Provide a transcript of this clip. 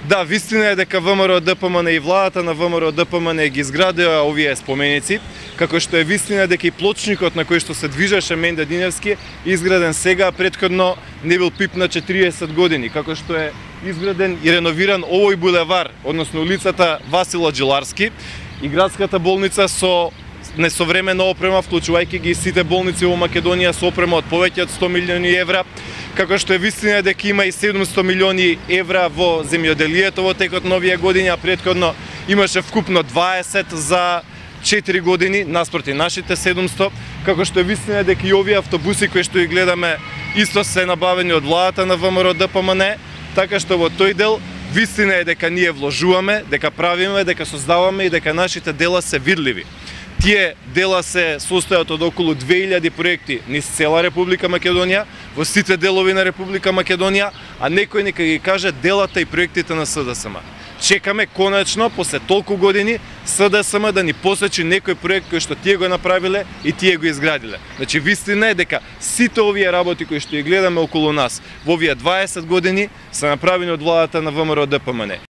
Да, вистина е дека ВМРО ДПМН и владата на ВМРО ДПМН ги изградија овие споменици, како што е вистина дека и плочникот на кој што се движеше Менда Диневски изграден сега, претходно не бил пипнат 40 години, како што е изграден и реновиран овој булевар, односно улицата Васил Аджиларски и градската болница со несовремена опрема, вклучувајќи ги сите болници во Македонија со опрема од повеќе од 100 милиони евра, како што е вистина дека има и 700 милиони евра во земјоделието во текот на овие години, а претходно имаше вкупно 20 за 4 години, наспроти нашите 700, како што е вистина дека и овие автобуси кои што ги гледаме исто се набавени од владата на ВМРО ДПМН, така што во тој дел вистина е дека ние вложуваме, дека правиме, дека создаваме и дека нашите дела се видливи. Тие дела се состојат од околу 2000 проекти низ цела Република Македонија, во сите делови на Република Македонија, а некој нека ги каже делата и проектите на СДСМ. Чекаме конечно, после толку години, СДСМ да ни посочи некој проект кој што тие го направиле и тие го изградиле. Значи, вистина е дека сите овие работи кои што ги гледаме околу нас во овие 20 години се направени од владата на ВМРО ДПМН.